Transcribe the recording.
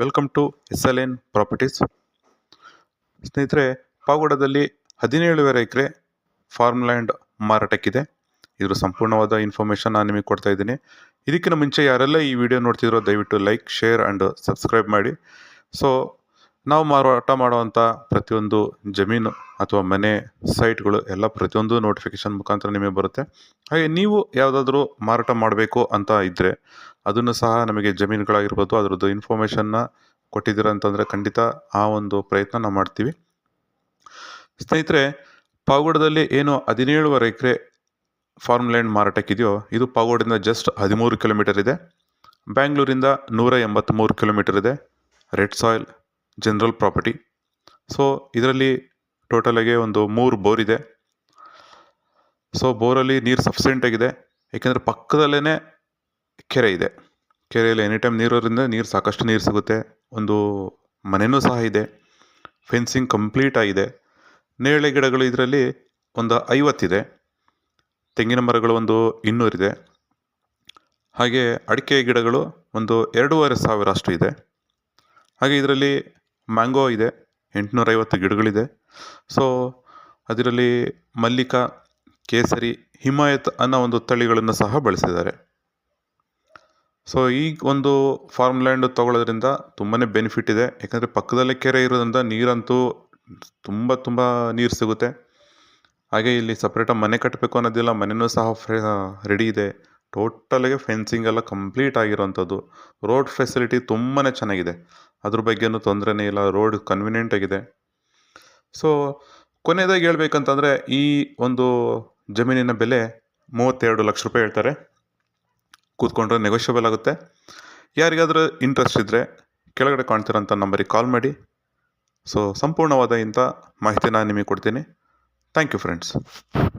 Welcome to SLN properties. ಸ್ನೇಹಿತರೆ, ಪಾವಗಡದಲ್ಲಿ 17 ಎಕರೆ farm land ಮಾರಾಟಕ್ಕಿದೆ. ಇದ್ರ ಸಂಪೂರ್ಣವಾದ ಇನ್ಫಾರ್ಮೇಷನ್ ನಾನು ನಿಮಗೆ ಕೊಡ್ತಾ ಇದ್ದೀನಿ. ಇದಕ್ಕಿಂತ ಮುಂಚೆ ಯಾರೆಲ್ಲ ಈ ವಿಡಿಯೋ ನೋಡ್ತಿದ್ರೋ ದಯವಿಟ್ಟು ಲೈಕ್, ಶೇರ್ ಆ್ಯಂಡ್ ಸಬ್ಸ್ಕ್ರೈಬ್ ಮಾಡಿ. ಸೊ ನಾವು ಮಾರಾಟ ಮಾಡುವಂಥ ಪ್ರತಿಯೊಂದು ಜಮೀನು ಅಥವಾ ಮನೆ ಸೈಟ್ಗಳು ಎಲ್ಲ ಪ್ರತಿಯೊಂದು ನೋಟಿಫಿಕೇಶನ್ ಮುಖಾಂತರ ನಿಮಗೆ ಬರುತ್ತೆ. ಹಾಗೆ ನೀವು ಯಾವುದಾದ್ರೂ ಮಾರಾಟ ಮಾಡಬೇಕು ಅಂತ ಇದ್ದರೆ ಅದನ್ನು ಸಹ ನಮಗೆ ಜಮೀನುಗಳಾಗಿರ್ಬೋದು ಅದರದ್ದು ಇನ್ಫಾರ್ಮೇಷನ್ನ ಕೊಟ್ಟಿದ್ದೀರ ಅಂತಂದರೆ ಖಂಡಿತ ಆ ಒಂದು ಪ್ರಯತ್ನ ನಾವು ಮಾಡ್ತೀವಿ. ಸ್ನೇಹಿತರೆ, ಪಾವಗಡದಲ್ಲಿ ಏನು 17 ಎಕರೆ ಫಾರ್ಮ್ ಲ್ಯಾಂಡ್ ಮಾರಾಟಕ್ಕಿದೆಯೋ ಇದು ಪಾವಗಡದಿಂದ ಜಸ್ಟ್ 13 ಕಿಲೋಮೀಟರ್ ಇದೆ. ಬ್ಯಾಂಗ್ಳೂರಿಂದ 183 ಕಿಲೋಮೀಟರ್ ಇದೆ. Red soil general property. So ಇದರಲ್ಲಿ ಟೋಟಲಾಗಿ ಒಂದು 3 ಬೋರ್ ಇದೆ. ಸೊ ಬೋರಲ್ಲಿ ನೀರು ಸಫಿಷಿಯೆಂಟ್ ಆಗಿದೆ, ಏಕೆಂದರೆ ಪಕ್ಕದಲ್ಲೇ ಕೆರೆ ಇದೆ. ಕೆರೆಯಲ್ಲಿ ಎನಿ ಟೈಮ್ ನೀರೋದ್ರಿಂದ ಸಾಕಷ್ಟು ನೀರು ಸಿಗುತ್ತೆ. ಒಂದು ಮನೆಯೂ ಸಹ ಇದೆ. ಫೆನ್ಸಿಂಗ್ ಕಂಪ್ಲೀಟ್ ಆಗಿದೆ. ನೇರಳೆ ಗಿಡಗಳು ಇದರಲ್ಲಿ ಒಂದು 50 ಇದೆ. ತೆಂಗಿನ ಮರಗಳು ಒಂದು 200 ಇದೆ. ಹಾಗೆ ಅಡಿಕೆ ಗಿಡಗಳು ಒಂದು 2500 ಅಷ್ಟು ಇದೆ. ಹಾಗೆ ಇದರಲ್ಲಿ ಮ್ಯಾಂಗೋ ಇದೆ, 850 ಗಿಡಗಳಿದೆ. ಸೊ ಅದರಲ್ಲಿ ಮಲ್ಲಿಕಾ, ಕೇಸರಿ, ಹಿಮಾಯತ್ ಅನ್ನೋ ಒಂದು ತಳಿಗಳನ್ನು ಸಹ ಬಳಸಿದ್ದಾರೆ. ಸೊ ಈ ಒಂದು ಫಾರ್ಮ್ ಲ್ಯಾಂಡ್ ತೊಗೊಳ್ಳೋದ್ರಿಂದ ತುಂಬಾ ಬೆನಿಫಿಟ್ ಇದೆ. ಯಾಕಂದರೆ ಪಕ್ಕದಲ್ಲೇ ಕೆರೆ ಇರೋದ್ರಿಂದ ನೀರಂತೂ ತುಂಬ ನೀರು ಸಿಗುತ್ತೆ. ಹಾಗೆ ಇಲ್ಲಿ ಸಪ್ರೇಟಾಗಿ ಮನೆ ಕಟ್ಟಬೇಕು ಅನ್ನೋದಿಲ್ಲ, ಮನೆಯೂ ಸಹ ರೆಡಿ ಇದೆ. ಟೋಟಲಾಗಿ ಫೆನ್ಸಿಂಗ್ ಎಲ್ಲ ಕಂಪ್ಲೀಟ್ ಆಗಿರೋವಂಥದ್ದು. ರೋಡ್ ಫೆಸಿಲಿಟಿ ತುಂಬಾ ಚೆನ್ನಾಗಿದೆ, ಅದ್ರ ಬಗ್ಗೆನೂ ತೊಂದರೆನೇ ಇಲ್ಲ. ರೋಡ್ ಕನ್ವಿನಿಯೆಂಟ್ ಆಗಿದೆ. ಸೊ ಕೊನೆಯದಾಗಿ ಹೇಳ್ಬೇಕಂತಂದರೆ ಈ ಒಂದು ಜಮೀನಿನ ಬೆಲೆ 32 ಲಕ್ಷ ರೂಪಾಯಿ ಹೇಳ್ತಾರೆ. ಕೂತ್ಕೊಂಡ್ರೆ ನೆಗೋಷಿಯಬಲ್ ಆಗುತ್ತೆ. ಯಾರಿಗಾದರೂ ಇಂಟ್ರೆಸ್ಟ್ ಇದ್ದರೆ ಕೆಳಗಡೆ ಕಾಣ್ತಿರೋಂಥ ನಂಬರಿಗೆ ಕಾಲ್ ಮಾಡಿ. ಸೊ ಸಂಪೂರ್ಣವಾದ ಇಂಥ ಮಾಹಿತಿ ನಾನು ನಿಮಗೆ ಕೊಡ್ತೀನಿ. Thank you friends.